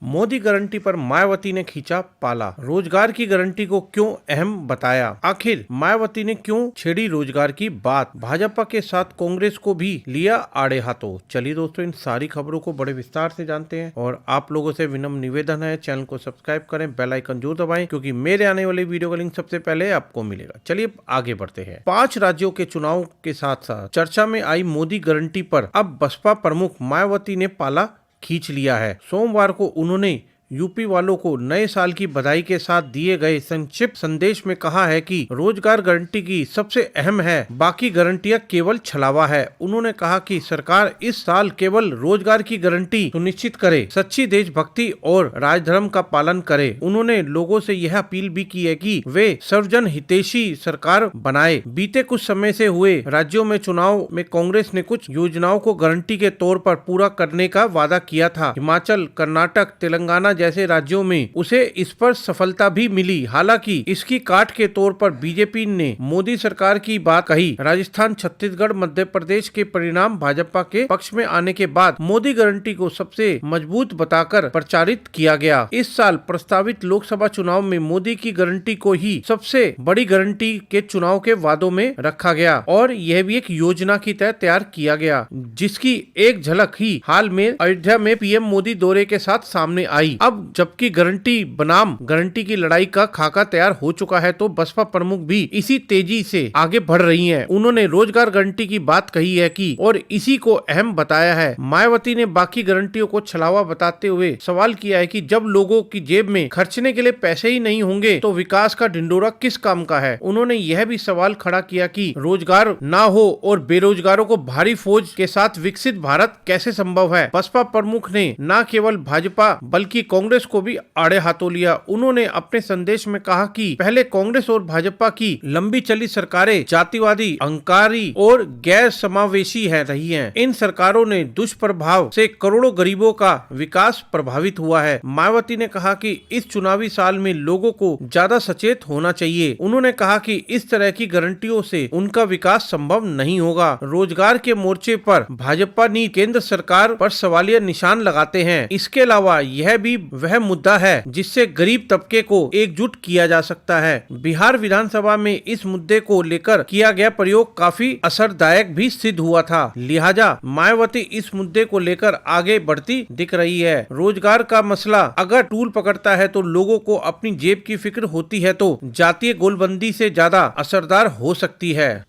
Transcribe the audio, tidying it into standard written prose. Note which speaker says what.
Speaker 1: Modi guarantee पर मायावती ने खींचा पाला। रोजगार की गारंटी को क्यों अहम बताया? आखिर मायावती ने क्यों छेड़ी रोजगार की बात? भाजपा के साथ कांग्रेस को भी लिया आड़े हाथों। चलिए दोस्तों, इन सारी खबरों को बड़े विस्तार से जानते हैं और आप लोगों से विनम्र निवेदन है, चैनल को सब्सक्राइब करें, बेल आइकन जरूर दबाएं, क्योंकि मेरे आने वाले वीडियो का लिंक सबसे पहले आपको मिलेगा। चलिए आगे बढ़ते हैं। 5 राज्यों के चुनाव के साथ साथ चर्चा में आई मोदी गारंटी पर अब बसपा प्रमुख मायावती ने पाला खींच लिया है। सोमवार को उन्होंने यूपी वालों को नए साल की बधाई के साथ दिए गए संक्षिप्त संदेश में कहा है कि रोजगार गारंटी की सबसे अहम है, बाकी गारंटियां केवल छलावा है। उन्होंने कहा कि सरकार इस साल केवल रोजगार की गारंटी सुनिश्चित करे, सच्ची देशभक्ति और राजधर्म का पालन करे। उन्होंने लोगों से यह अपील भी की है कि वे सर्वजन हितैषी सरकार बनाए। बीते कुछ समय से हुए राज्यों में चुनाव में कांग्रेस ने कुछ योजनाओं को गारंटी के तौर पर पूरा करने का वादा किया था। हिमाचल, कर्नाटक, तेलंगाना जैसे राज्यों में उसे इस पर सफलता भी मिली। हालांकि इसकी काट के तौर पर बीजेपी ने मोदी सरकार की बात कही। राजस्थान, छत्तीसगढ़, मध्य प्रदेश के परिणाम भाजपा के पक्ष में आने के बाद मोदी गारंटी को सबसे मजबूत बताकर प्रचारित किया गया। इस साल प्रस्तावित लोकसभा चुनाव में मोदी की गारंटी को ही सबसे बड़ी गारंटी के चुनाव के वादों में रखा गया और यह भी एक योजना की तरह तैयार किया गया, जिसकी एक झलक ही हाल में अयोध्या में पीएम मोदी दौरे के साथ सामने आई। अब जबकि गारंटी बनाम गारंटी की लड़ाई का खाका तैयार हो चुका है, तो बसपा प्रमुख भी इसी तेजी से आगे बढ़ रही हैं। उन्होंने रोजगार गारंटी की बात कही है कि और इसी को अहम बताया है। मायावती ने बाकी गारंटियों को छलावा बताते हुए सवाल किया है कि जब लोगों की जेब में खर्चने के लिए पैसे ही नहीं होंगे तो विकास का ढिंडोरा किस काम का है। उन्होंने यह भी सवाल खड़ा किया कि रोजगार ना हो और बेरोजगारों को भारी फौज के साथ विकसित भारत कैसे संभव है। बसपा प्रमुख ने न केवल भाजपा बल्कि कांग्रेस को भी आड़े हाथों लिया। उन्होंने अपने संदेश में कहा कि पहले कांग्रेस और भाजपा की लंबी चली सरकारें जातिवादी, अहंकारी और गैर समावेशी रही हैं। इन सरकारों ने दुष्प्रभाव से करोड़ों गरीबों का विकास प्रभावित हुआ है। मायावती ने कहा कि इस चुनावी साल में लोगों को ज्यादा सचेत होना चाहिए। उन्होंने कहा कि इस तरह की गारंटियों से उनका विकास संभव नहीं होगा। रोजगार के मोर्चे पर भाजपा ने केंद्र सरकार पर सवालिया निशान लगाते हैं। इसके अलावा यह भी वह मुद्दा है जिससे गरीब तबके को एकजुट किया जा सकता है। बिहार विधानसभा में इस मुद्दे को लेकर किया गया प्रयोग काफी असरदायक भी सिद्ध हुआ था। लिहाजा मायावती इस मुद्दे को लेकर आगे बढ़ती दिख रही है। रोजगार का मसला अगर टूल पकड़ता है तो लोगों को अपनी जेब की फिक्र होती है, तो जातीय गोलबंदी से ज्यादा असरदार हो सकती है।